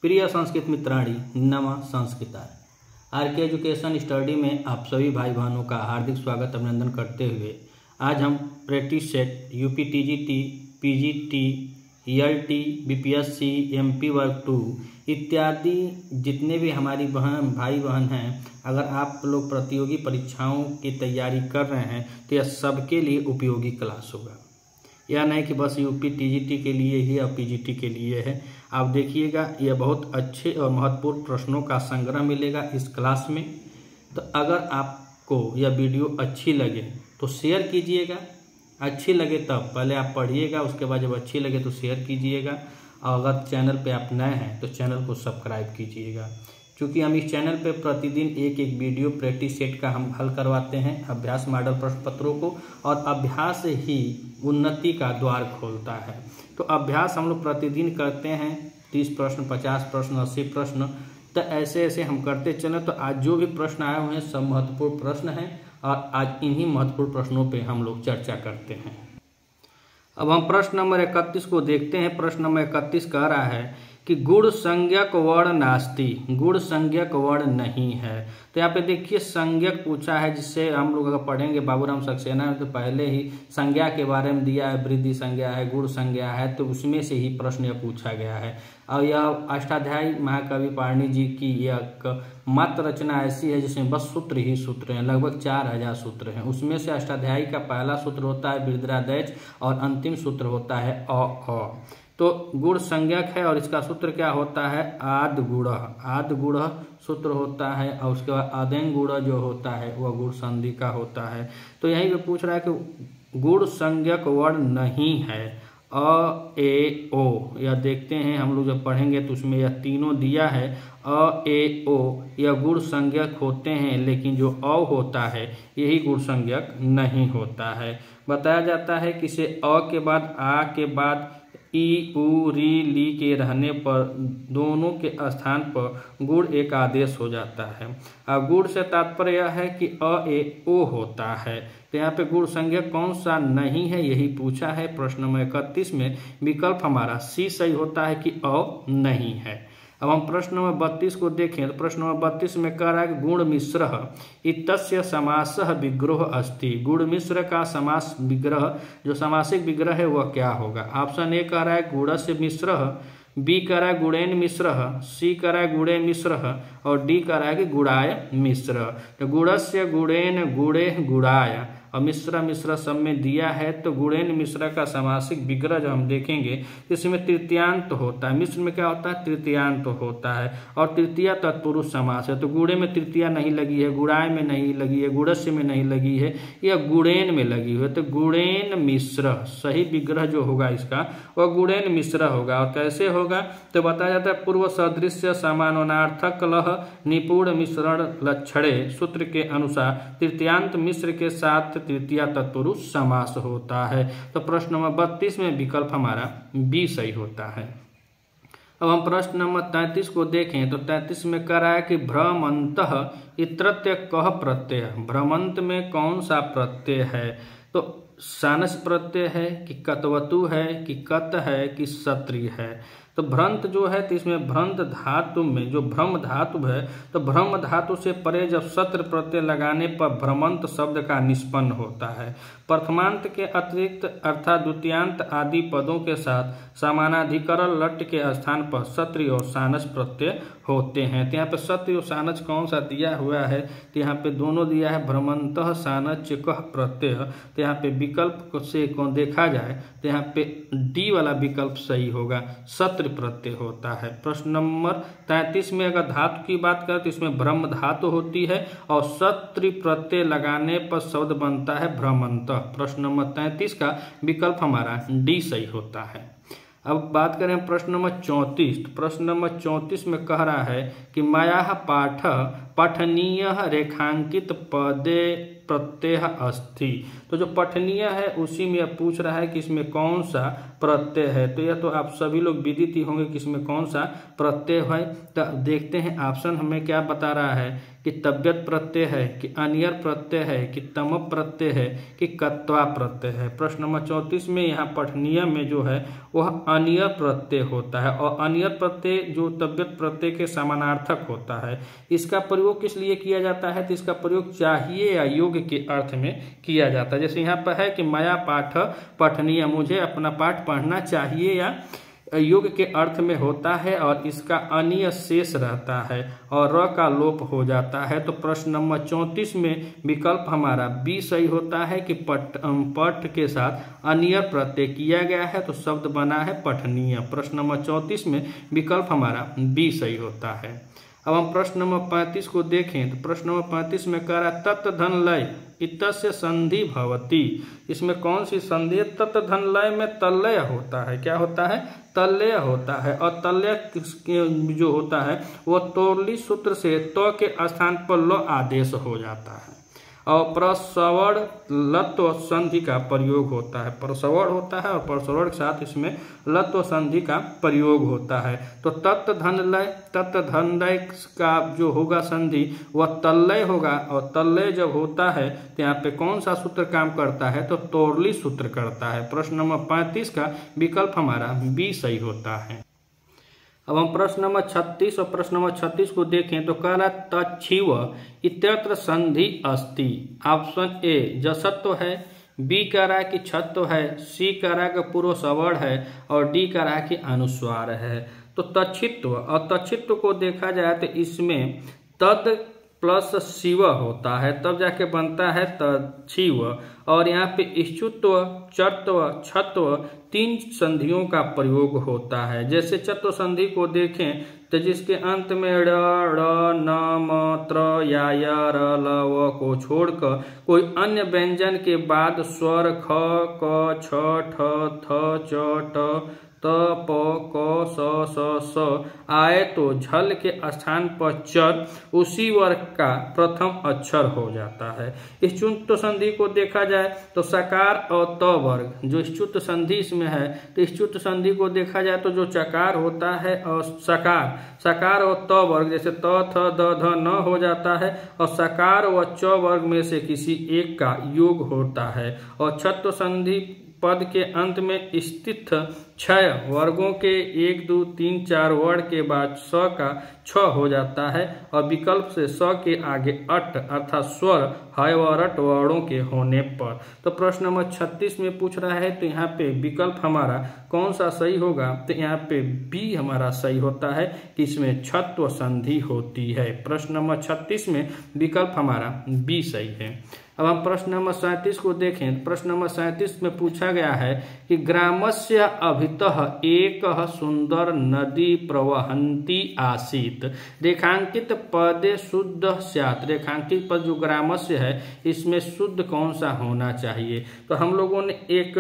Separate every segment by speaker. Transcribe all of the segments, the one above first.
Speaker 1: प्रिय संस्कृत मित्राणी नमः संस्कृताय। आर के एजुकेशन स्टडी में आप सभी भाई बहनों का हार्दिक स्वागत अभिनंदन करते हुए आज हम practice set UP TGT, PGT, ELT, BPSC, MP वर्ग 2 इत्यादि जितने भी हमारी भाई बहन हैं, अगर आप लोग प्रतियोगी परीक्षाओं की तैयारी कर रहे हैं तो यह सबके लिए उपयोगी क्लास होगा। यह नहीं कि बस यूपी टीजीटी के लिए ही या पीजीटी के लिए है। आप देखिएगा, यह बहुत अच्छे और महत्वपूर्ण प्रश्नों का संग्रह मिलेगा इस क्लास में। तो अगर आपको यह वीडियो अच्छी लगे तो शेयर कीजिएगा। अच्छी लगे तब पहले आप पढ़िएगा, उसके बाद जब अच्छी लगे तो शेयर कीजिएगा। और अगर चैनल पे आप नए हैं तो चैनल को सब्सक्राइब कीजिएगा, क्योंकि हम इस चैनल पे प्रतिदिन एक वीडियो प्रैक्टिस सेट का हम हल करवाते हैं, अभ्यास मॉडल प्रश्न पत्रों को, और अभ्यास ही उन्नति का द्वार खोलता है। तो अभ्यास हम लोग प्रतिदिन करते हैं, 30 प्रश्न, 50 प्रश्न, 80 प्रश्न, तो ऐसे ऐसे हम करते चलें। तो आज जो भी प्रश्न आए हुए हैं सब महत्वपूर्ण प्रश्न हैं और आज इन्हीं महत्वपूर्ण प्रश्नों पे हम लोग चर्चा करते हैं। अब हम प्रश्न नंबर 31 को देखते हैं। प्रश्न नंबर 31 कह रहा है कि गुण संज्ञक वर्ण नास्ति, गुण संज्ञक वर्ण नहीं है। तो यहाँ पे देखिए संज्ञक पूछा है, जिससे हम लोग अगर पढ़ेंगे बाबूराम सक्सेना तो पहले ही संज्ञा के बारे में दिया है, वृद्धि संज्ञा है, गुण संज्ञा है, तो उसमें से ही प्रश्न यह पूछा गया है। और यह अष्टाध्यायी महाकवि पाणिनि जी की यह मत रचना ऐसी है जिसमें बस सूत्र ही सूत्र हैं, लगभग 4000 सूत्र हैं। उसमें से अष्टाध्यायी का पहला सूत्र होता है वृद्धिरादैच और अंतिम सूत्र होता है अ। तो गुण संज्ञक है और इसका सूत्र क्या होता है, आद गुण सूत्र होता है, और उसके बाद आदेंग गुण जो होता है वह गुण संधि का होता है। तो यहीं पे पूछ रहा है कि गुण संज्ञक वर्ण नहीं है, अ ए ओ। यह देखते हैं हम लोग जब पढ़ेंगे तो उसमें यह तीनों दिया है, अ ए ओ, यह गुण संज्ञक होते हैं, लेकिन जो अ होता है यही गुण संज्ञक नहीं होता है। बताया जाता है कि इसे अ के बाद आ के बाद ई उ री ली के रहने पर दोनों के स्थान पर गुण एक आदेश हो जाता है। और गुण से तात्पर्य यह है कि अ ए ओ होता है। तो यहाँ पे गुण संज्ञक कौन सा नहीं है यही पूछा है। प्रश्न नंबर 31 में विकल्प हमारा सी सही होता है कि अ नहीं है। अब हम प्रश्न नंबर 32 को देखें तो प्रश्न नंबर 32 में कह रहा है कि गुण मिश्र इत्यस्य समासः विग्रह अस्ति। गुण मिश्र का समास विग्रह, जो समासिक विग्रह है वह क्या होगा। ऑप्शन ए कह रहा है गुणस्य मिश्र, बी कह रहा है गुणेन मिश्र, सी कह रहा है गुणे मिश्र, और डी कह रहा है कि गुणाय मिश्र। तो गुणस्य गुणेन गुणे गुणाय और मिश्र सब में दिया है। तो गुणेन मिश्र का समासिक विग्रह जो हम देखेंगे इसमें तृतीयांत होता है। मिश्र में क्या होता है, तृतीयांत होता है, और तृतीया तत्पुरुष समास है। तो गुणे में तृतीया नहीं लगी है, गुणाय में नहीं लगी है, गुणस्य में नहीं लगी है, यह गुणेन में लगी हुई है। तो गुणेन मिश्र सही विग्रह जो होगा इसका वह गुणेन मिश्र होगा। और कैसे होगा तो बताया जाता है पूर्व सदृश्य समानार्थक लह निपुण मिश्रण लक्षणे सूत्र के अनुसार तृतीयांत मिश्र के साथ तृतीया तत्पुरुष समास होता है। तो प्रश्न नंबर 32 में विकल्प हमारा बी सही होता है। अब हम प्रश्न नंबर 33 को देखें तो 33 में कह रहा है कि भ्रमंतः इत्रत्य कः प्रत्यय। भ्रमंत में कौन सा प्रत्यय है। तो सानस प्रत्यय है कि कतवतु है कि कत है कि सत्रि है। तो भ्रंत जो है तो इसमें भ्रंत धातु में जो भ्रम धातु है, तो भ्रम धातु से परे जब सत्र प्रत्यय लगाने पर भ्रमंत शब्द का निष्पन्न होता है। प्रथमांत के अतिरिक्त अर्थात द्वितीयांत आदि पदों के साथ समानाधिकरण लट के स्थान पर सत्रि और सानस प्रत्यय होते हैं। तो यहाँ पे सत्रि और सानस कौन सा दिया हुआ है, तो यहाँ पे दोनों दिया है, भ्रमंतः सानच कः प्रत्यय। तो यहाँ पे विकल्प से कौन देखा जाए तो यहाँ पे डी वाला विकल्प सही होगा, सत्र प्रत्यय होता है। प्रश्न नंबर 33 में अगर धातु की बात करें तो इसमें ब्रह्म धातु होती है और सत्र प्रत्यय लगाने पर शब्द बनता है भ्रमंत। प्रश्न नंबर 33 का विकल्प हमारा डी सही होता है। अब बात करें प्रश्न नंबर 34। प्रश्न नंबर 34 में कह रहा है कि मया पाठ पठनीय रेखांकित पदे प्रत्यय अस्ति। तो जो पठनीय है उसी में पूछ रहा है कि इसमें कौन सा प्रत्यय है। तो यह तो आप सभी लोग विदित ही होंगे कि इसमें कौन सा प्रत्यय है। तो देखते हैं ऑप्शन हमें क्या बता रहा है कि तव्यत प्रत्यय है, कि अनियर प्रत्यय है, कि तम प्रत्यय है, कि कत्वा प्रत्यय है। प्रश्न नंबर 34 में यहाँ पठनीय में जो है वह अनियर प्रत्यय होता है और अनियर प्रत्यय जो तव्यत प्रत्यय के समानार्थक होता है। इसका प्रयोग किस लिए किया जाता है? तो इसका प्रयोग चाहिए या योग्य के अर्थ में किया जाता है। जैसे यहाँ पर है कि मया पाठ पठनीय, मुझे अपना पाठ पढ़ना चाहिए या योग के अर्थ में होता है और इसका अनीय शेष रहता है और र का लोप हो जाता है। तो प्रश्न नंबर 34 में विकल्प हमारा बी सही होता है कि पठ के साथ अनियर प्रत्यय किया गया है, तो शब्द बना है पठनीय। प्रश्न नंबर 34 में विकल्प हमारा बी सही होता है। अब हम प्रश्न नंबर 35 को देखें तो प्रश्न नंबर 35 में कह रहा है तत् धन लय इतस्य संधि भवति। इसमें कौन सी संधि है? तत् धन लय में तल्लय होता है। क्या होता है? तल्लय होता है और तल्लय जो होता है वह तोरली सूत्र से तो के स्थान पर लो आदेश हो जाता है और प्रसवर्ण लत्व संधि का प्रयोग होता है। प्रसवर्ण होता है और प्रसवर्ण के साथ इसमें लत्व संधि का प्रयोग होता है। तो तत् धन लय का जो होगा संधि वह तल्लय होगा और तल्लय जब होता है तो यहाँ पे कौन सा सूत्र काम करता है? तो तोरली सूत्र करता है। प्रश्न नंबर 35 का विकल्प हमारा बी सही होता है। अब हम प्रश्न नंबर 36 और प्रश्न नंबर 36 को देखें तो कह रहा तच्छिव इत्यत्र संधि अस्ति। ऑप्शन ए जसत्व है, बी कह रहा है कि छत्व है, सी कह रहा है कि पूर्व सवर्ण है और डी कह रहा है कि अनुस्वार है। तो तच्छित्व और तच्छित्व को देखा जाए तो इसमें तद प्लस शिव होता है तब जाके बनता है तच्छिव और यहाँ पे इच्छुत्व चत्व छत्व 3 संधियों का प्रयोग होता है। जैसे चत्व संधि को देखें तो जिसके अंत में ड़ न म त्र या र ल व को छोड़कर कोई अन्य व्यंजन के बाद स्वर ख क छ ठ थ च ट त प क स आए तो झल के स्थान पर चर उसी वर्ग का प्रथम अक्षर हो जाता है। इच्छुत्व संधि को देखा जाए तो सकार और त वर्ग जो इच्छुत्व संधि इसमें है तो इच्छुत्व संधि को देखा जाए तो जो चकार होता है और सकार और त वर्ग जैसे त थ द ध न हो जाता है और सकार व च वर्ग में से किसी एक का योग होता है और छत्व संधि पद के अंत में स्थित 6 वर्गों के 1 2 3 4 वर्ण के बाद स का छ हो जाता है और विकल्प से स के आगे अट अर्थात स्वर हय व रट वर्णों के होने पर। तो प्रश्न नंबर 36 में पूछ रहा है तो यहाँ पे विकल्प हमारा कौन सा सही होगा? तो यहाँ पे बी हमारा सही होता है कि इसमें छत्व संधि होती है। प्रश्न नंबर 36 में विकल्प हमारा बी सही है। अब हम प्रश्न नंबर 37 को देखें। प्रश्न नंबर 37 में पूछा गया है कि ग्रामस्य अभितः एक सुंदर नदी प्रवहन्ती आसीत रेखांकित पदे शुद्ध स्यात्। रेखांकित पद जो ग्रामस्य है इसमें शुद्ध कौन सा होना चाहिए? तो हम लोगों ने एक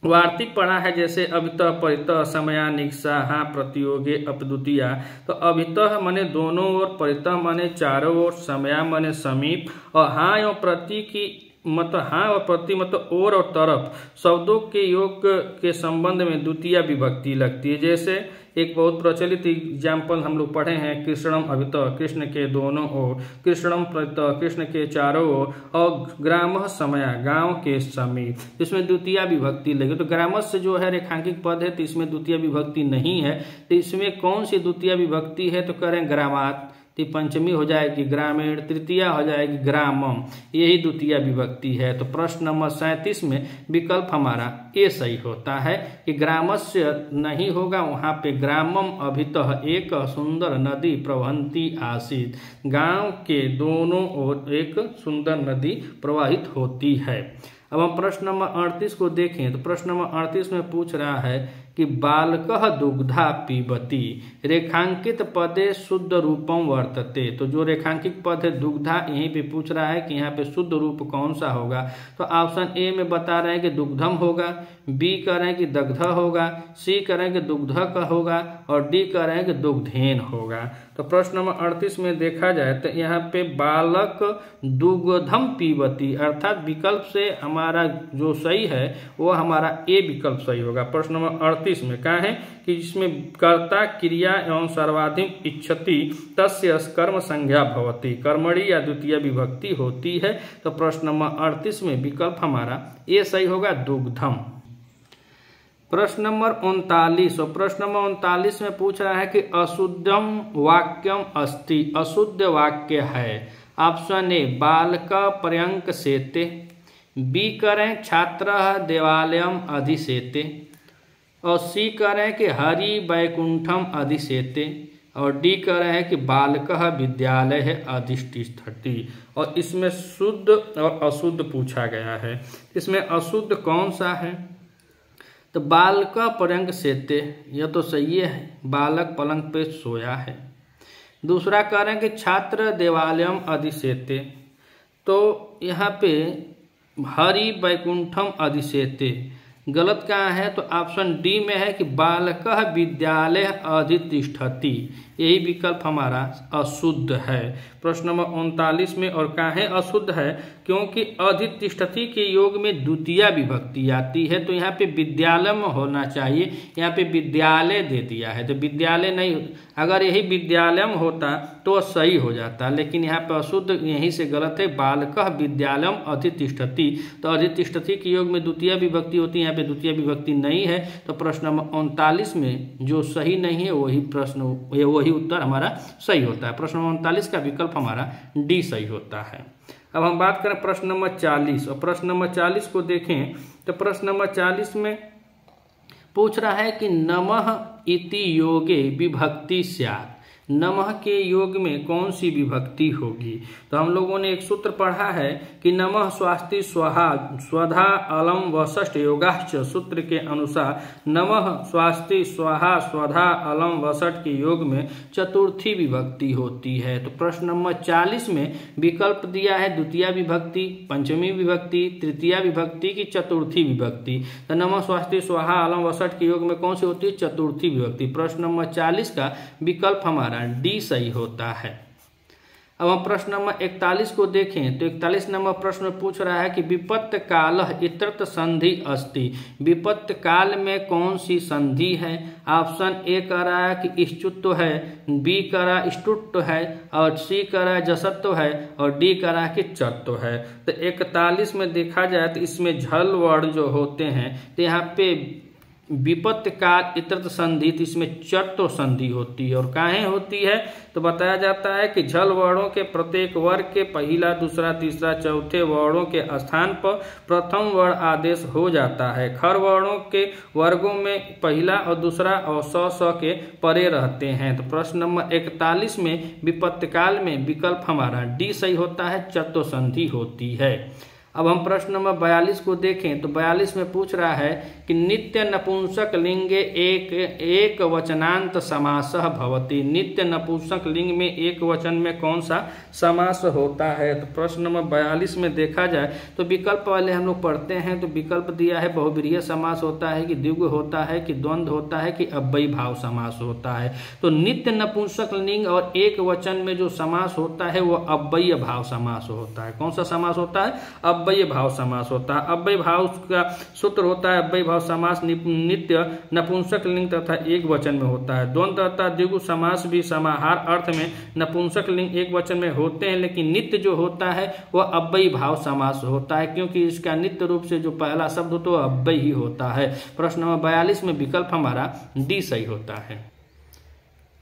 Speaker 1: वार्तिक पढ़ा है जैसे अभितः परितः समया निक्षा हाँ प्रतियोगे अपद्वितीया। तो अभितः माने दोनों ओर, परितः माने चारों ओर, समया माने समीप और हाँ एवं प्रति की मतलब हाँ और प्रति मतलब ओर और तरफ शब्दों के योग के संबंध में द्वितीय विभक्ति लगती है। जैसे एक बहुत प्रचलित एग्जाम्पल हम लोग पढ़े हैं कृष्णम अभितः कृष्ण के दोनों ओर, कृष्णम प्रतः कृष्ण के चारों ओर और ग्रामः समया गांव के समीप। इसमें द्वितीय विभक्ति लगी। तो ग्रामस्य जो है रेखांकित पद है तो इसमें द्वितीय विभक्ति नहीं है। तो इसमें कौन सी द्वितीय विभक्ति है? तो करें ग्रामात्, पंचमी हो जाएगी ग्रामीण, तृतीया हो जाएगी ग्रामम, यही द्वितीय विभक्ति है। तो प्रश्न नंबर 37 में विकल्प हमारा ए सही होता है कि ग्रामस्य नहीं होगा, वहां पे ग्रामम अभितः एक सुंदर नदी प्रवहन्ती आसीत। गांव के दोनों ओर एक सुंदर नदी प्रवाहित होती है। अब हम प्रश्न नंबर 38 को देखें तो प्रश्न नंबर 38 में पूछ रहा है कि बालकः दुग्धा पीबति रेखांकित पदे शुद्ध रूपम वर्तते। तो जो रेखांकित पद है दुग्धा, यहीं पे पूछ रहा है कि यहाँ पे शुद्ध रूप कौन सा होगा। तो ऑप्शन ए में बता रहे हैं कि दुग्धम होगा, बी कह रहे हैं कि दग्ध होगा, सी कह रहे हैं कि दुग्ध का होगा और डी कह रहे हैं कि दुग्धेन होगा। तो प्रश्न नंबर 38 में देखा जाए तो यहाँ पे बालक दुग्धम पीबती अर्थात विकल्प से हमारा जो सही है वो हमारा ए विकल्प सही होगा। प्रश्न नंबर 38 में क्या है कि जिसमें कर्ता क्रिया एवं सर्वाधिक इच्छति तस्य कर्म संज्ञा भवति, कर्मणि या द्वितीय विभक्ति होती है। तो प्रश्न नंबर 38 में विकल्प हमारा ए सही होगा, दुग्धम। प्रश्न नंबर 39 और प्रश्न नंबर 39 में पूछ रहा है कि अशुद्धम वाक्यम अस्ति, अशुद्ध वाक्य है। ऑप्शन ए बालक पर्यंक सेते, बी करें छात्र देवालयम अधिसेते और सी करें कि हरि वैकुंठम अधिसेते और डी कह रहे हैं कि बालक विद्यालय है अधिष्ठिति। और इसमें शुद्ध और अशुद्ध पूछा गया है। इसमें अशुद्ध कौन सा है? तो बालक पर्यंक सेते, यह तो सही है, बालक पलंग पे सोया है। दूसरा कह रहे हैं कि छात्र देवालयम अधिसेते, तो यहाँ पे हरि वैकुंठम अधिसेते गलत कहाँ है? तो ऑप्शन डी में है कि बालक विद्यालय अधितिष्ठति, यही विकल्प हमारा अशुद्ध है। प्रश्न नंबर 39 में और कहाँ है अशुद्ध है? क्योंकि अधितिष्ठति के योग में द्वितीय विभक्ति आती है, तो यहाँ पे विद्यालय में होना चाहिए, यहाँ पे विद्यालय दे दिया है तो विद्यालय नहीं। अगर यही विद्यालय में होता तो सही हो जाता, लेकिन यहाँ पे अशुद्ध यहीं से गलत है। बालक विद्यालयम अधितिष्ठति, तो अधितिष्ठति के योग में द्वितीय विभक्ति होती है, यहाँ पे द्वितीय विभक्ति नहीं है। तो प्रश्न नंबर 39 में जो सही नहीं है वही प्रश्न वही उत्तर हमारा सही होता है। प्रश्न नंबर 39 का विकल्प हमारा डी सही होता है। अब हम बात करें प्रश्न नंबर 40 और प्रश्न नंबर 40 को देखें तो प्रश्न नंबर 40 में पूछ रहा है कि नमः इति योगे विभक्ति स्यात्, नमः के योग में कौन सी विभक्ति होगी? तो हम लोगों ने एक सूत्र पढ़ा है कि नमः स्वास्ति स्वाहा स्वधा अलम वषष्ठ योगाश्च, सूत्र के अनुसार नमः स्वास्ति स्वाहा स्वधा अलम वषष्ठ के योग में चतुर्थी विभक्ति होती है। तो प्रश्न नंबर 40 में विकल्प दिया है द्वितीय विभक्ति, पंचमी विभक्ति, तृतीय विभक्ति की चतुर्थी विभक्ति। तो नमः स्वास्ति स्वाहा अलम वषष्ठ के योग में कौन सी होती है? चतुर्थी विभक्ति। प्रश्न नंबर 40 का विकल्प हमारा डी सही होता है। अब हम प्रश्न नंबर 41 को देखें तो 41 नंबर प्रश्न में पूछ रहा है कि विपत्त कालः इत्यर्थ संधि अस्ति, विपत्त काल में कौन सी संधि है? ऑप्शन ए कह रहा है कि इष्टुत्व है, बी कह रहा है इष्टुत्व है और सी कह रहा है जसत्व है और डी कह रहा है कि चत्व है। तो 41 में देखा जाए तो इसमें झल वर्ण जो होते हैं तो यहाँ पे विपत्त काल इतरत संधि, तो इसमें चत्व संधि होती है। और काहे होती है? तो बताया जाता है कि झल वर्णों के प्रत्येक वर्ग के पहला दूसरा तीसरा चौथे वर्णों के स्थान पर प्रथम वर्ण आदेश हो जाता है। खर वर्णों के वर्गों में पहला और दूसरा और स के परे रहते हैं। तो प्रश्न नंबर 41 में विपत्त काल में विकल्प हमारा डी सही होता है, चत्व संधि होती है। अब हम प्रश्न नंबर 42 को देखें तो 42 में पूछ रहा है कि नित्य नपुंसक लिंगे एक वचनांत समासः भवति, नित्य नपुंसक लिंग में एक वचन में कौन सा समास होता है? तो प्रश्न नंबर 42 में देखा जाए तो विकल्प वाले हम लोग पढ़ते हैं तो विकल्प दिया है बहुब्रीहि समास होता है कि द्विगु होता है कि द्वंद्व होता है कि अव्ययी भाव समास होता है। तो नित्य नपुंसक लिंग और एक वचन में जो समास होता है वो अव्ययी भाव समास होता है। कौन सा समास होता है? अव्ययी भाव समास होता है। अव्ययी भाव का सूत्र होता है अव्ययी भाव समास नित्य नपुंसक लिंग तथा एक वचन में होता है। द्वंद्व तथा द्विगु समास भी समाहार अर्थ में नपुंसक लिंग एक वचन में होते हैं, लेकिन नित्य जो होता है वह अव्ययी भाव समास होता है क्योंकि इसका नित्य रूप से जो पहला शब्द होता है वह अव्ययी ही होता है। प्रश्न नंबर 42 में विकल्प हमारा डी सही होता है।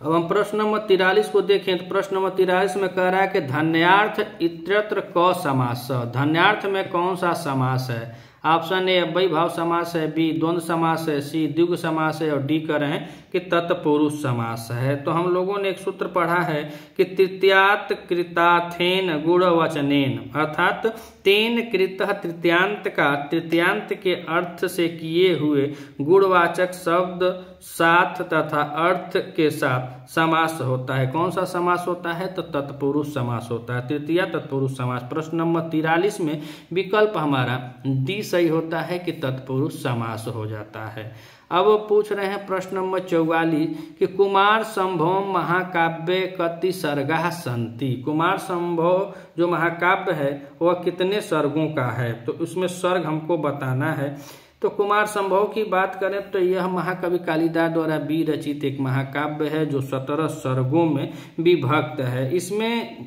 Speaker 1: अब हम प्रश्न नंबर 43 को देखें तो प्रश्न नंबर 43 में कह रहा है कि धन्यार्थ इत्यत्र क समास, धन्यार्थ में कौन सा समास है? ऑप्शन ए अव्ययी भाव समास है, बी द्वंद्व समास है, सी द्विगु समास है और डी कह रहे हैं कि तत्पुरुष समास है। तो हम लोगों ने एक सूत्र पढ़ा है कि तृतीयात कृताथेन गुणवचनेन, अर्थात तेन कृतः तृतीयांत का तृतीयांत के अर्थ से किए हुए गुणवाचक शब्द साथ तथा अर्थ के साथ समास होता है। कौन सा समास होता है? तो तत्पुरुष समास होता है, तृतीया तत्पुरुष समास। प्रश्न नंबर 43 में विकल्प हमारा डी सही होता है कि तत्पुरुष समास हो जाता है। अब पूछ रहे हैं प्रश्न नंबर 44 कि कुमार संभव महाकाव्य कति सर्गा संति। कुमार संभव जो महाकाव्य है वह कितने सर्गों का है? तो उसमें सर्ग हमको बताना है। तो कुमार संभव की बात करें तो यह महाकवि कालिदास द्वारा विरचित एक महाकाव्य है जो 17 सर्गों में विभक्त है। इसमें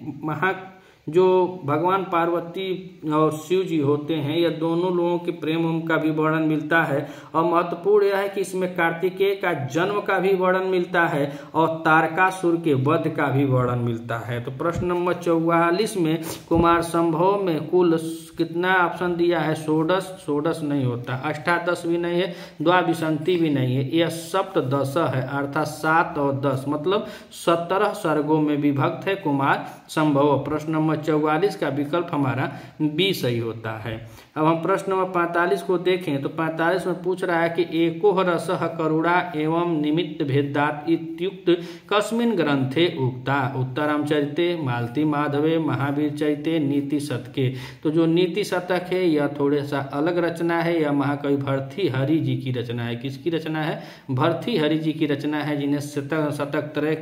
Speaker 1: जो भगवान पार्वती और शिव जी होते हैं, यह दोनों लोगों के प्रेम का भी वर्णन मिलता है और महत्वपूर्ण यह है कि इसमें कार्तिकेय का जन्म का भी वर्णन मिलता है और तारकासुर के वध का भी वर्णन मिलता है। तो प्रश्न नंबर 44 में कुमार संभव में कुल कितना ऑप्शन दिया है? 16 नहीं होता, अष्टादश भी नहीं है, द्वाविंशति भी नहीं है, यह सप्तदश है, अर्थात 7 और 10 मतलब 17 सर्गों में विभक्त है कुमार संभव। प्रश्न नंबर 44 का विकल्प हमारा बी सही होता है। अब हम प्रश्न नंबर 45 को देखें तो 45 में पूछ रहा है कि एको रसः करुणा एवं निमित्त भेदात इत्युक्त कस्मिन् ग्रंथे उक्ता। उत्तरामचरिते, मालती माधवे, महावीर चरिते, नीति शतके। तो जो नीति शतक है यह थोड़ा सा अलग रचना है, यह महाकवि भर्तृहरि जी की रचना है। किसकी रचना है? भर्तृहरि जी की रचना है, जिन्हें शतक त्रय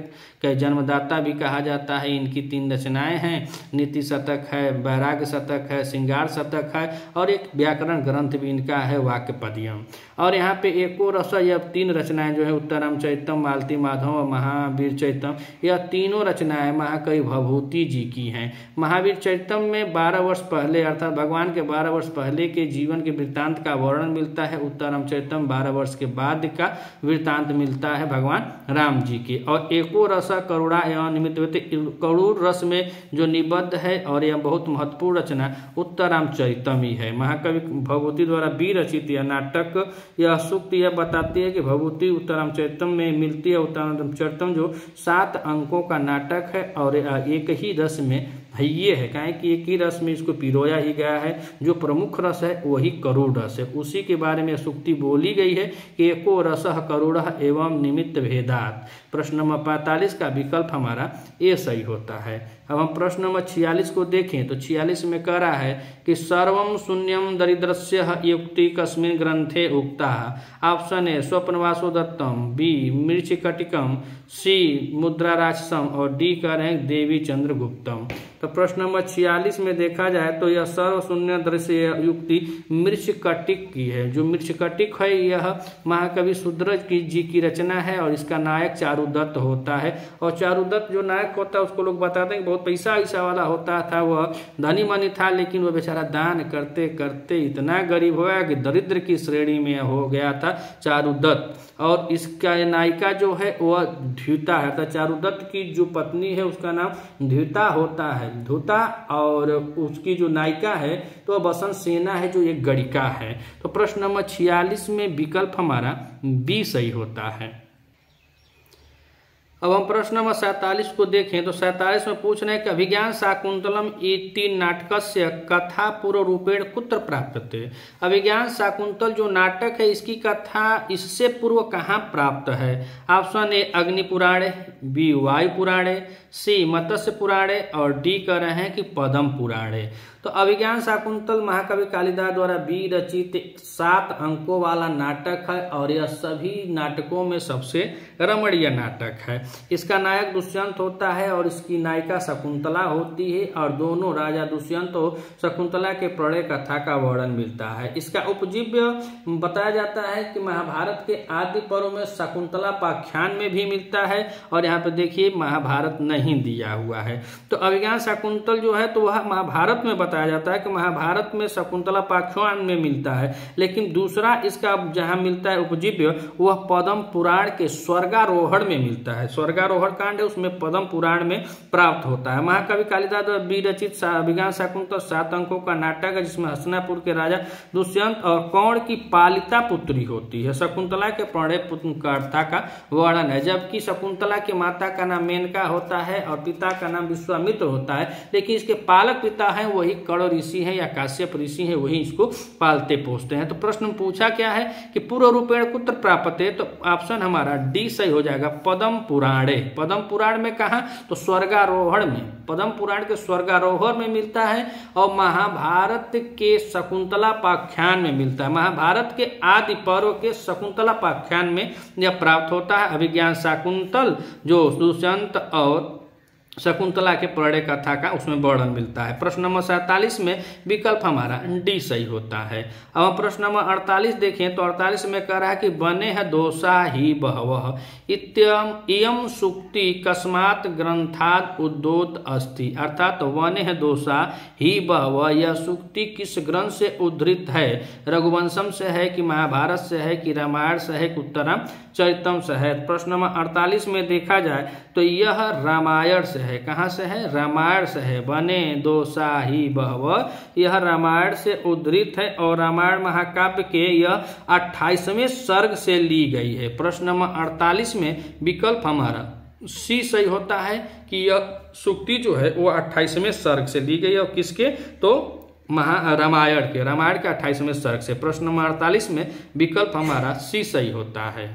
Speaker 1: के जन्मदाता भी कहा जाता है। इनकी 3 रचनाएं हैं, नीति शतक है, वैराग्य शतक है, श्रृंगार शतक है और एक व्याकरण ग्रंथ भी इनका है वाक्यपदियम। और यहाँ पे एको रस, यह 3 रचनाएं जो है उत्तरामचरितम, मालती माधव और महावीर चरितम, यह तीनों रचनाएं महाकवि भभूति जी की हैं। महावीर चरितम में 12 वर्ष पहले अर्थात भगवान के 12 वर्ष पहले के जीवन के वृत्तांत का वर्णन मिलता है। उत्तरामचरितम 12 वर्ष के बाद का वृत्तांत मिलता है भगवान राम जी के। और एको रस करुणा एवं निमित्त, करुण रस में जो निबद्ध है और यह बहुत महत्वपूर्ण रचना उत्तरामचरितम ही है। महाकवि भभूति द्वारा विरचित यह नाटक, यह सूक्ति यह बताती है कि भभूति उत्तरामचरितम में मिलती है। उत्तरामचरितम जो 7 अंकों का नाटक है और एक ही रस में ये है, कहें कि एक ही रस में इसको पिरोया ही गया है। जो प्रमुख रस है वही करुण रस है, उसी के बारे में सूक्ति बोली गई है कि एको रसः करुण एवं निमित्त भेदात। प्रश्न नंबर 45 का विकल्प हमारा ए सही होता है। अब हम प्रश्न नंबर 46 को देखें तो 46 में कह रहा है कि सर्वम शून्यम दरिद्रस्य युक्ति कस्मिन् ग्रंथे उक्ता। ऑप्शन ए स्वप्नवासो दत्तम, बी मृच्छकटिकम, सी मुद्रा राक्षसम और डी कह रहे हैं देवी चंद्रगुप्तम। तो प्रश्न नंबर 46 में देखा जाए तो यह सर्व शून्य दृश्य युक्ति मृच्छकटिक की है। जो मृच्छकटिक है यह महाकवि शूद्रज जी की रचना है और इसका नायक चारुदत्त होता है। और चारुदत्त जो नायक होता है उसको लोग बताते हैं कि बहुत पैसा ऐसा वाला होता था, वह धनी मनी था, लेकिन वह बेचारा दान करते करते इतना गरीब हो गया कि दरिद्र की श्रेणी में हो गया था चारुदत्त। और इसका नायिका जो है वह द्युता है, तो चारुदत्त की जो पत्नी है उसका नाम द्युता होता है, द्युता। और उसकी जो नायिका है तो बसंत सेना है जो एक गणिका है। तो प्रश्न नंबर 46 में विकल्प हमारा बी सही होता है। अब हम प्रश्न नंबर 47 को देखें तो 47 में पूछ रहे हैं कि अभिज्ञान शाकुंतलम इति नाटकस्य कथा पूर्व रूपेण कुत्र प्राप्यते। अभिज्ञान शाकुंतल जो नाटक है इसकी कथा इससे पूर्व कहाँ प्राप्त है? ऑप्शन ए अग्नि पुराणे, बी वायु पुराणे, सी मत्स्य पुराणे और डी कह रहे हैं कि पद्म पुराणे। तो अभिज्ञान शाकुंतल महाकवि कालिदास द्वारा विरचित 7 अंकों वाला नाटक है और यह सभी नाटकों में सबसे रमणीय नाटक है। इसका नायक दुष्यंत होता है और इसकी नायिका शकुंतला होती है और दोनों राजा दुष्यंत और शकुंतला के प्रणय कथा का वर्णन मिलता है। इसका उपजीव्य बताया जाता है कि महाभारत के आदि पर्व में शकुंतला पाख्यान में भी मिलता है और यहाँ पे देखिए महाभारत नहीं दिया हुआ है। तो अभिज्ञान शाकुंतल जो है तो वह महाभारत में बताया जाता है कि महाभारत में शकुंतला पाख्यान में मिलता है, लेकिन दूसरा इसका जहाँ मिलता है उपजीव्य वह पद्म पुराण के स्वर्गारोहण में मिलता है। स्वर्गारोहण कांड है उसमें पद्म पुराण में प्राप्त होता है। महाकवि कालिदास द्वारा विरचित अभिज्ञान शाकुंतल 7 अंकों का नाटक है, जिसमें हस्तिनापुर के राजा दुष्यंत और कौन की पालिता पुत्री होती है। शकुंतला के प्रणय कथा का वर्णन है, जबकि शकुंतला की माता का नाम मेनका होता है और पिता का नाम विश्वामित्र होता है, लेकिन इसके पालक पिता हैं वही कण्व ऋषि हैं या काश्यप ऋषि हैं, वही इसको पालते पोसते हैं। तो प्रश्न पूछा क्या है कि पूर्व रूपेण कुत्र प्राप्त है, तो ऑप्शन हमारा डी सही हो जाएगा, पद्म पुराणे। पद्म पुराण में कहा तो स्वर्गारोहण में, पद्म पुराण के स्वर्गारोहण में मिलता है और महाभारत के शकुंतला पाख्यान में मिलता है। महाभारत के आदि पर्व के शकुंतला पाख्यान में यह प्राप्त होता है। अभिज्ञान शाकुंतल जो दुष्यंत और शकुंतला के प्रणय कथा का उसमें वर्णन मिलता है। प्रश्न नंबर 47 में विकल्प हमारा डी सही होता है। अब प्रश्न नंबर 48 देखें तो 48 में कह रहा है कि बने है दोषा ही बहवः इयम सुक्ति कस्मात् ग्रंथाद उद्धोत अस्ति, अर्थात वने है दोषा ही बहवः, यह सुक्ति किस ग्रंथ से उद्धृत है? रघुवंशम से है कि महाभारत से है कि रामायण से है कि उत्तरम चरितम से है? प्रश्न नंबर 48 में देखा जाए तो यह रामायण से है। कहाँ से है? रामायण से है। बने दोषा ही बहवः, यह रामायण से उद्धृत है और रामायण महाकाव्य के यह 28वें सर्ग से ली गई है। प्रश्न नंबर 48 में विकल्प हमारा सी सही होता है कि यह सूक्ति जो है वो 28वें सर्ग से ली गई है और किसके? तो रामायण के 28वें सर्ग से। प्रश्न नंबर 48 में विकल्प हमारा सी सही होता है।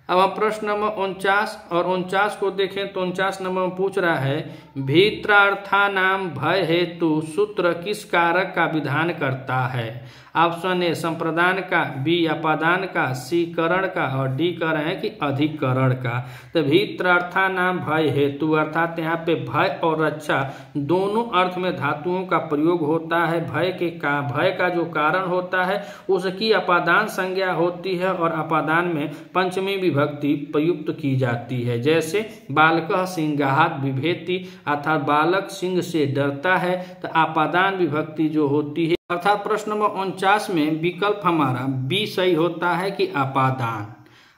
Speaker 1: अब हम प्रश्न नंबर 49 और 49 को देखें तो 49 नंबर में पूछ रहा है भीत्रार्था नाम भय हेतु सूत्र किस कारक का विधान करता है? ऑप्शन ए संप्रदान का, बी अपादान का, सी करण का और डी कह रहे हैं कि अधिकरण का। तो भीत्रार्था नाम भय हेतु अर्थात यहाँ पे भय और रक्षा दोनों अर्थ में धातुओं का प्रयोग होता है। भय का जो कारण होता है उसकी अपादान संज्ञा होती है और अपादान में पंचमी विभक्ति प्रयुक्त की जाती है। जैसे बालकः सिंहात् बिभेति, अर्थात बालक सिंह से डरता है, तो अपादान विभक्ति जो होती है। अर्थात प्रश्न नंबर 49 में विकल्प हमारा बी सही होता है कि अपादान।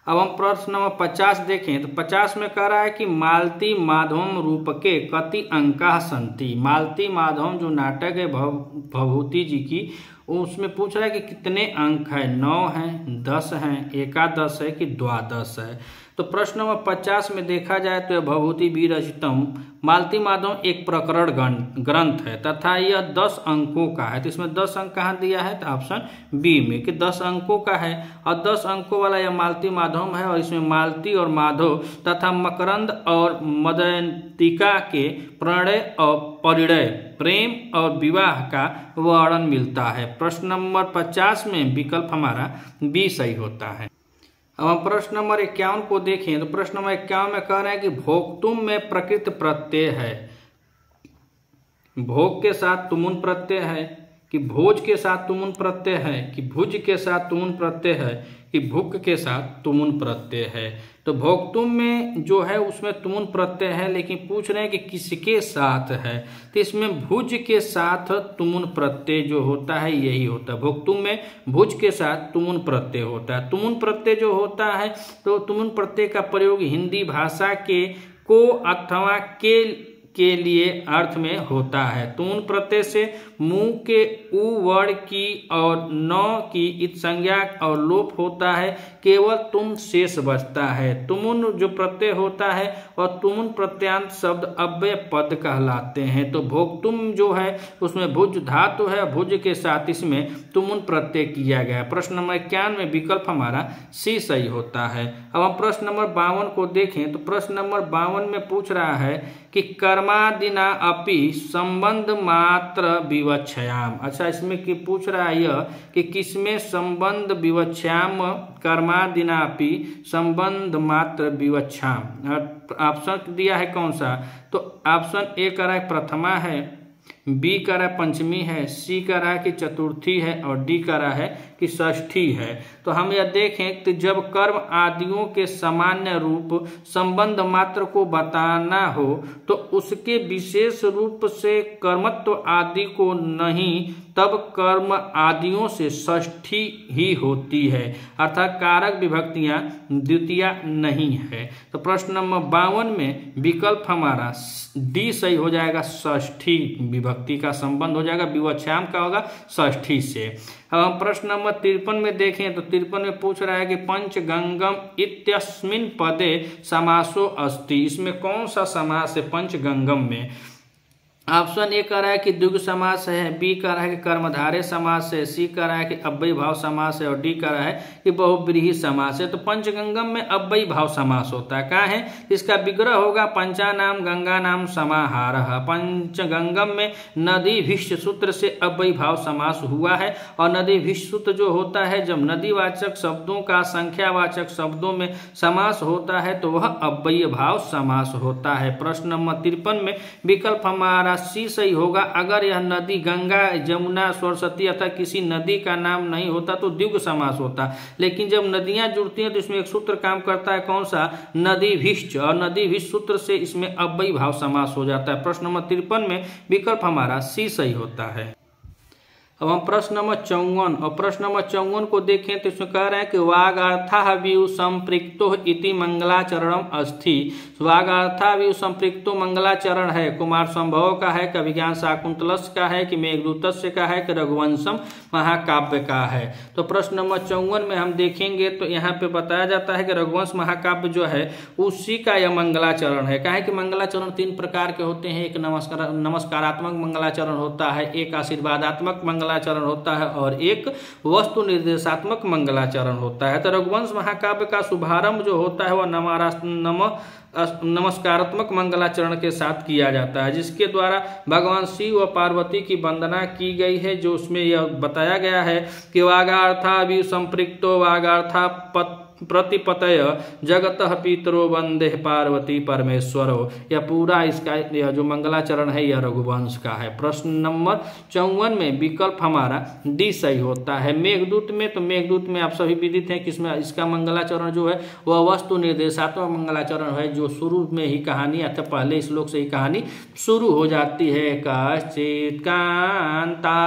Speaker 1: अब हम प्रश्न नंबर 50 देखें तो 50 में कह रहा है कि मालती माधवम रूपके कति अंका सन्ति। मालती माधवम जो नाटक है भभूति जी की, उसमें पूछ रहा है कि कितने अंक है? 9 हैं, 10 हैं, एकादश है कि द्वादश है? तो प्रश्न नंबर 50 में देखा जाए तो भभूति विरचितम मालती माधव एक प्रकरण ग्रंथ है तथा यह 10 अंकों का है। तो इसमें 10 अंक कहाँ दिया है? तो ऑप्शन बी में कि 10 अंकों का है और 10 अंकों वाला यह मालती माधव है और इसमें मालती और माधव तथा मकरंद और मदयंतिका के प्रणय और परिणय, प्रेम और विवाह का वर्णन मिलता है। प्रश्न नंबर 50 में विकल्प हमारा बी सही होता है। अब हम प्रश्न नंबर 51 को देखें तो प्रश्न नंबर 51 में कह रहे हैं कि भोक्तुम में प्रकृत प्रत्यय है। भोग के साथ तुमुन प्रत्यय है कि भोज के साथ तुमुन प्रत्यय है कि भुज के साथ तुमुन प्रत्यय है कि भुक के साथ तुमुन प्रत्यय है? तो भोक्तुम में जो है उसमें तुमुन प्रत्यय है, लेकिन पूछ रहे हैं कि किसके साथ है? तो इसमें भुज के साथ तुमुन प्रत्यय जो होता है यही होता है। भोक्तुम में भुज के साथ तुमुन प्रत्यय होता है। तुमुन प्रत्यय जो होता है तो तुमुन प्रत्यय का प्रयोग हिंदी भाषा के को अथवा के लिए अर्थ में होता है। तुमुन प्रत्यय से मुंह के उ वर्ण की और न की इत संज्ञा और लोप होता है, केवल तुम शेष बचता है। तुमुन जो प्रत्यय होता है और तुमुन प्रत्यांत शब्द अव्यय पद कहलाते हैं। तो भोक्तुम जो है उसमें भुज धातु है, भुज के साथ इसमें तुमुन प्रत्यय किया गया है। प्रश्न नंबर 51 में विकल्प हमारा सी सही होता है। अब हम प्रश्न नंबर 52 को देखें तो प्रश्न नंबर 52 में पूछ रहा है कि कर्मादिना अपि संबंध मात्र विवक्षयाम। अच्छा, इसमें कि पूछ रहा है यह कि किसमें संबंध विवक्षयाम, कर्मादिना अपि संबंध मात्र विवक्षाम। ऑप्शन दिया है कौन सा? तो ऑप्शन ए कह रहा है प्रथमा है, बी कह रहा है पंचमी है, सी कह रहा है कि चतुर्थी है और डी कह रहा है कि षष्ठी है। तो हम यह देखें कि जब कर्म आदियों के सामान्य रूप संबंध मात्र को बताना हो तो उसके विशेष रूप से कर्मत्व आदि को नहीं, तब कर्म आदियों से षष्ठी ही होती है, अर्थात कारक विभक्तियां द्वितीया नहीं है। तो प्रश्न नंबर 52 में विकल्प हमारा डी सही हो जाएगा, षष्ठी विभक्ति का संबंध हो जाएगा, विवक्षाम का होगा षष्ठी से। अब हम प्रश्न नंबर 53 में देखें तो 53 में पूछ रहा है कि पंचगंगम इत्यस्मिन् पदे समासो अस्ति, इसमें कौन सा समास है पंचगंगम में। ऑप्शन ए कह रहा है कि द्विगु समास है, बी कह रहा है कि कर्मधारय समास है, सी कह रहा है कि अव्ययी भाव समास है और डी कह रहा है कि बहुव्रीहि समास है। तो पंचगंगम में अव्ययी भाव समास होता है। कहाँ है इसका विग्रह होगा पंचानाम गंगा नाम समाहारः। पंचगंगम में नदी भिष्ट सूत्र से अव्ययी भाव समास हुआ है और नदी भिष्ट सूत्र जो होता है जब नदीवाचक शब्दों का संख्यावाचक शब्दों में समास होता है तो वह अव्ययी भाव समास होता है। प्रश्न नंबर 53 में विकल्प हमारा सी सही होगा। अगर यह नदी गंगा जमुना सरस्वती अथवा किसी नदी का नाम नहीं होता तो द्विगु समास होता, लेकिन जब नदियां जुड़ती हैं तो इसमें एक सूत्र काम करता है, कौन सा, नदी भिष्ट, और नदी भिष्ट सूत्र से इसमें अव्ययी भाव समास हो जाता है। प्रश्न नंबर 53 में विकल्प हमारा सी सही होता है। अब हम प्रश्न नंबर 54 और प्रश्न नंबर 54 को देखें तो इसमें कह रहे हैं कि वागार्थाविव संपृक्तो इति मंगलाचरणम अस्ति। वागार्थाविव संपृक्तो मंगलाचरण है, कुमार संभव का है, कविज्ञान शाकुंतलस्य का है, कि मेघदूतस्य का है, कि रघुवंशम महाकाव्य का है। तो प्रश्न नंबर 54 में हम देखेंगे तो यहाँ पे बताया जाता है कि रघुवंश महाकाव्य जो है उसी का यह मंगलाचरण है। कहा है कि मंगलाचरण 3 प्रकार के होते हैं, एक नमस्कारात्मक मंगलाचरण होता है, एक आशीर्वादात्मक मंगलाचरण होता है और एक वस्तु निर्देशात्मक मंगलाचरण होता है। तो रघुवंश महाकाव्य का शुभारंभ जो होता है वह नमस्कारात्मक मंगलाचरण के साथ किया जाता है, जिसके द्वारा भगवान शिव व पार्वती की वंदना की गई है, जो उसमें यह बताया गया है कि वागार्थाविव संपृक्तो वागार्था प्रतिपतय जगतः पितरो वंदे पार्वती परमेश्वरो। यह पूरा इसका यह जो मंगलाचरण है यह रघुवंश का है। प्रश्न नंबर 54 में विकल्प हमारा डी सही होता है। मेघदूत में तो मेघदूत में आप सभी विदित हैं कि इसमें इसका मंगलाचरण जो है वह वस्तु निर्देशात्मक मंगलाचरण है, जो शुरू में ही कहानी अथवा पहले श्लोक से ही कहानी शुरू हो जाती है। कश्चित् कांता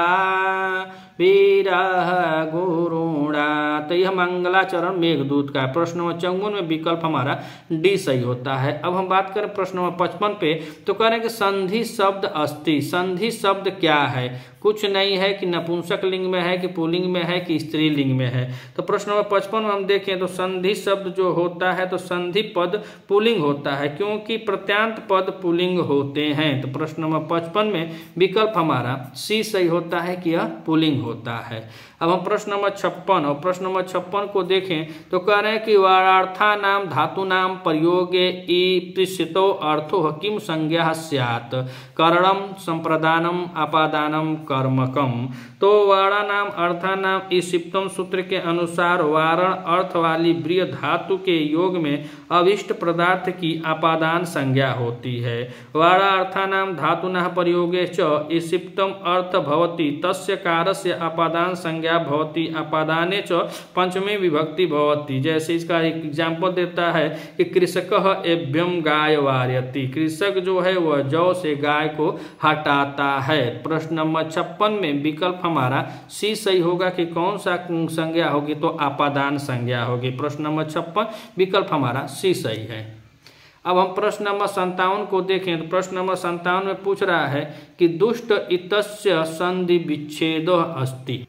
Speaker 1: विरह गुरुणा, तो यह मंगलाचरण मेघदूत का है। प्रश्न नंबर 54 में विकल्प हमारा डी सही होता है। अब हम बात करें प्रश्न नंबर 55 पे तो कह रहे हैं कि संधि शब्द अस्ति। संधि शब्द क्या है, कुछ नहीं है कि नपुंसक लिंग में है कि पुल्लिंग में है कि स्त्रीलिंग में है। तो प्रश्न नंबर 55 में हम देखें तो संधि शब्द जो होता है तो संधि पद पुल्लिंग होता है, क्योंकि प्रत्यांत पद पुल्लिंग होते हैं। तो प्रश्न नंबर 55 में विकल्प हमारा सी सही होता है कि यह पुल्लिंग होता है। अब हम प्रश्न नंबर 56 और प्रश्न नंबर 56 को देखें तो कह रहे हैं कि वारार्था नाम धातु नाम प्रयोगे ईप्सितो अर्थो किम संज्ञा स्यात्, करणम संप्रदानम अपादानम कर्मकम। तो वाड़ा नाम अर्था नाम इस सिप्तम सूत्र के अनुसार वारण अर्थ वाली ब्रिय धातु के योग में अभिष्ट पदार्थ की अपादान संज्ञा होती है। वाड़ा अर्था नाम धातुनः प्रयोगे च इस सिप्तम अर्थ भवति तस्य कारस्य अपादान संज्ञा भवति अपादाने च पंचमी विभक्ति भवति। जैसे इसका एक एग्जाम्पल देता है कि कृषकः एभ्यम गाय वार्यति, कृषक जो है वह जौ से गाय को हटाता है। प्रश्न नंबर 56 में विकल्प हमारा सी सही होगा कि कौन सा संज्ञा होगी, तो अपादान संज्ञा होगी। प्रश्न नंबर 56 विकल्प हमारा सी सही है। अब हम प्रश्न नंबर 57 को देखें तो प्रश्न नंबर 57 में पूछ रहा है कि दुष्ट इतस्य संधि विच्छेद अस्ति।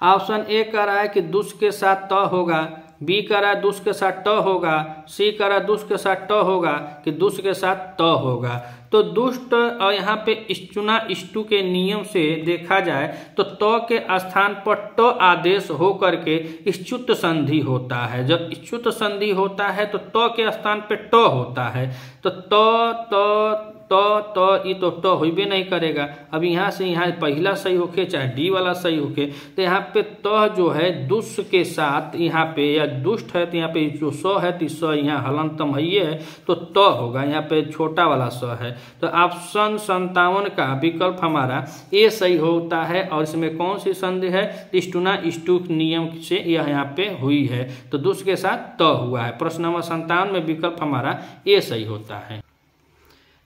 Speaker 1: ऑप्शन ए कह रहा है कि दुष्ट के साथ त होगा, बी कह रहा है दुष्ट के साथ ट होगा, सी कह रहा है दुष्ट के साथ ट होगा कि दुष्ट के साथ त होगा। तो दुष्ट और यहाँ पे इष्टुना इष्टु के नियम से देखा जाए तो त के स्थान पर ट आदेश हो करके इष्टुत संधि होता है। जब इष्टुत संधि होता है तो त के स्थान पे ट होता है। तो ये तो ट होइबे नहीं करेगा। अब यहाँ से यहाँ पहला सही होके चाहे डी वाला सही होके, तो यहाँ पे त जो है दुष्ट के साथ यहाँ पे या दुष्ट है तो यहाँ पे जो स है तो स यहाँ हलंतम है ये है तो त होगा, यहाँ पे छोटा वाला स है। तो ऑप्शन 57 का विकल्प हमारा ए सही होता है। और इसमें कौन सी संधि है? स्टूना-स्टूक नियम से यह यहाँ पे हुई है, तो दुष्ट के साथ त हुआ है। प्रश्न नंबर 57 में विकल्प हमारा ए सही होता है।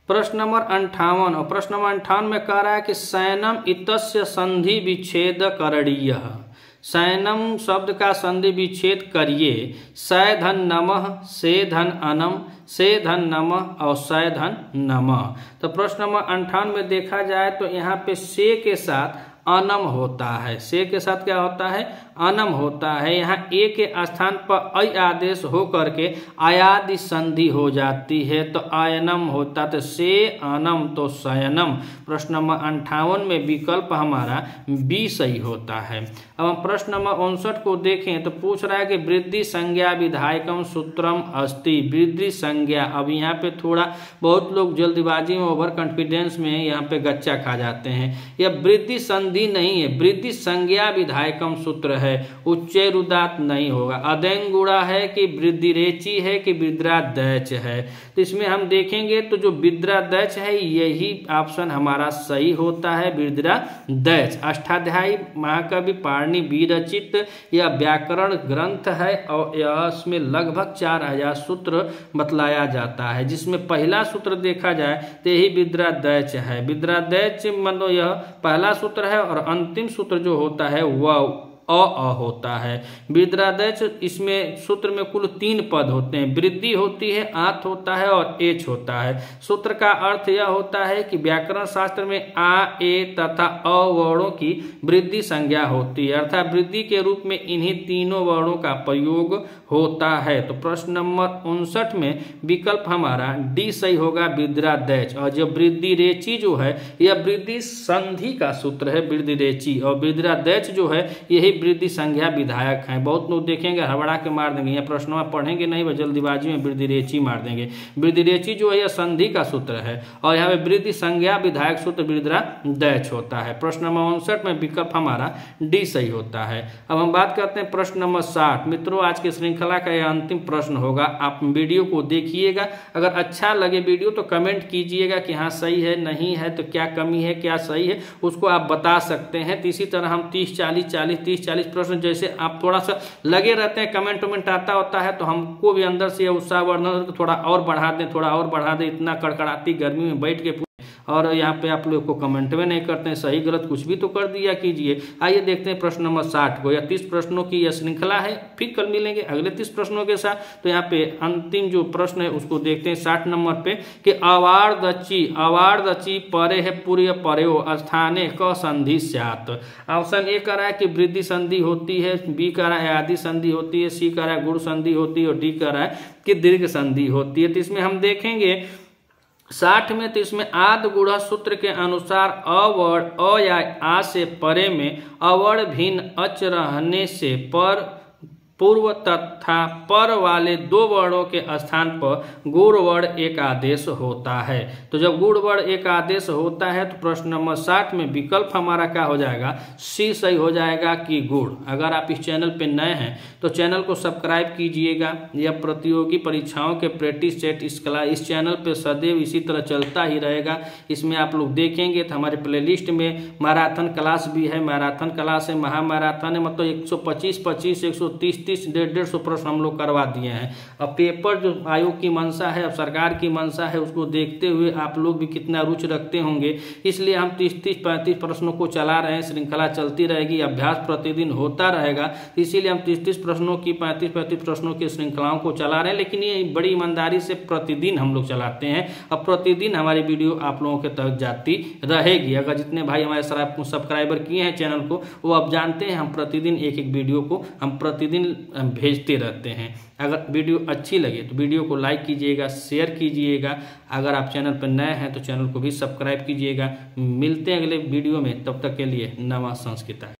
Speaker 1: प्रश्न नंबर 58, और प्रश्न नंबर 58 में कह रहा है कि सैनम इतस्य संधि विच्छेद करणीयः। सैनम शब्द का संधि विच्छेद करिए। सै धन नमः, से धन अनम, से धन नमः और सै धन नमः। तो प्रश्न नंबर 58 में देखा जाए तो यहाँ पे से के साथ अनम होता है। से के साथ क्या होता है? अनम होता है। यहाँ ए के स्थान पर ऐ आदेश हो करके आयादि संधि हो जाती है, तो आयनम होता, तो से अनम तो शयनम। प्रश्न नंबर 58 में विकल्प हमारा बी सही होता है। अब हम प्रश्न नंबर 59 को देखें तो पूछ रहा है कि वृद्धि संज्ञा विधायकम सूत्रम अस्ति। वृद्धि संज्ञा, अब यहाँ पे थोड़ा बहुत लोग जल्दबाजी में ओवर कॉन्फिडेंस में यहाँ पे गच्चा खा जाते हैं। यह वृद्धि संधि नहीं है, वृद्धि संज्ञा विधायकम सूत्र है, उच्चैर उदात्त नहीं होगा। अदेंगुड़ा है कि वृद्धिरेची है कि विद्रादैच है? तो इसमें हम देखेंगे तो जो विद्रादैच है यही ऑप्शन हमारा सही होता है, विद्रादैच। अष्टाध्यायी महाकवि पाणिनि विरचित यह व्याकरण ग्रंथ है और इसमें लगभग 4000 सूत्र बतलाया जाता है, जिसमें पहला सूत्र देखा जाए तो यही विद्रादैच है। विद्रादैच मतलब यह पहला सूत्र है और अंतिम सूत्र जो होता है वह अ होता है। विद्रादैच, इसमें सूत्र में कुल 3 पद होते हैं। वृद्धि होती है, आत होता है और एच होता है। सूत्र का अर्थ यह होता है कि व्याकरण शास्त्र में आ, ए तथा अ वर्णों की वृद्धि संज्ञा होती है, अर्थात वृद्धि के रूप में इन्हीं तीनों वर्णों का प्रयोग होता है। तो प्रश्न नंबर 59 में विकल्प हमारा डी सही होगा, विद्रादैच। और जो वृद्धिरेची जो है यह वृद्धि संधि का सूत्र है, वृद्धिरेची, और विद्रादैच जो है यही वृद्धि संज्ञा विधायक हैं। बहुत लोग देखेंगे हड़बड़ा के मार देंगे, यह प्रश्न में पढ़ेंगे नहीं, वह जल्दीबाजी में वृद्धिरेची मार देंगे। वृद्धिरेची जो है यह संधि का सूत्र है और यहाँ पे वृद्धि संज्ञा विधायक सूत्र विद्रादैच होता है। प्रश्न नंबर 59 में विकल्प हमारा डी सही होता है। अब हम बात करते हैं प्रश्न नंबर 60। मित्रों, आज की श्रृंखला का यह अंतिम प्रश्न होगा। आप वीडियो को देखिएगा, अगर अच्छा लगे वीडियो तो कमेंट कीजिएगा कि हाँ सही है, नहीं है तो क्या कमी है, क्या सही है, उसको आप बता सकते हैं। तो इसी तरह हम 30-40 प्रश्न जैसे आप थोड़ा सा लगे रहते हैं, कमेंट वमेंट आता होता है तो हमको भी अंदर से उत्साहवर्धन थोड़ा और बढ़ा दें, थोड़ा और बढ़ा दें। इतना कड़कड़ाती गर्मी में बैठ के और यहाँ पे आप लोग को कमेंट में नहीं करते हैं, सही गलत कुछ भी तो कर दिया कीजिए। आइए देखते हैं प्रश्न नंबर 60 को। यह 30 प्रश्नों की यह श्रृंखला है, फिर कल मिलेंगे अगले 30 प्रश्नों के साथ। तो यहाँ पे अंतिम जो प्रश्न है उसको देखते हैं 60 नंबर पे कि अवार्दची परे है पूर्य पर्यो स्थाने क संधि स्यात्। ऑप्शन ए कह रहा है कि वृद्धि संधि होती है, बी कह रहा है आदि संधि होती है, सी कह रहा है गुण संधि होती है और डी कह रहा है कि दीर्घ संधि होती है। तो इसमें हम देखेंगे 60 में, तो इसमें आद गुण सूत्र के अनुसार अवर्ण अ या आ से परे में अवर्ण भिन्न अच रहने से पर पूर्व तथा पर वाले 2 वर्णों के स्थान पर गुण वर्ण एक आदेश होता है। तो जब गुण वर्ण एक आदेश होता है तो प्रश्न नंबर 60 में विकल्प हमारा क्या हो जाएगा? सी सही हो जाएगा कि गुण। अगर आप इस चैनल पे नए हैं तो चैनल को सब्सक्राइब कीजिएगा। यह प्रतियोगी परीक्षाओं के प्रैक्टिस सेट इस चैनल पे सदैव इसी तरह चलता ही रहेगा। इसमें आप लोग देखेंगे तो हमारे प्लेलिस्ट में मैराथन क्लास भी है, मैराथन क्लास है, महामैराथन है, मतलब 125, 25, 130, 150 प्रश्न हम लोग करवा दिए हैं। अब पेपर जो आयोग की मंशा है, अब सरकार की मंशा है, उसको देखते हुए आप लोग भी कितना रुचि रखते होंगे, इसलिए हम 30-30, 35 प्रश्नों को चला रहे हैं। श्रृंखला चलती रहेगी, अभ्यास प्रतिदिन होता रहेगा, इसीलिए हम 30-30 प्रश्नों की 35-35 प्रश्नों की श्रृंखलाओं को चला रहे हैं। लेकिन ये बड़ी ईमानदारी से प्रतिदिन हम लोग चलाते हैं। अब प्रतिदिन हमारी वीडियो आप लोगों के तक जाती रहेगी। अगर जितने भाई हमारे सब्सक्राइबर किए हैं चैनल को, वो अब जानते हैं हम प्रतिदिन एक वीडियो को हम प्रतिदिन भेजते रहते हैं। अगर वीडियो अच्छी लगे तो वीडियो को लाइक कीजिएगा, शेयर कीजिएगा। अगर आप चैनल पर नए हैं तो चैनल को भी सब्सक्राइब कीजिएगा। मिलते हैं अगले वीडियो में, तब तक के लिए नमः संस्कृताय।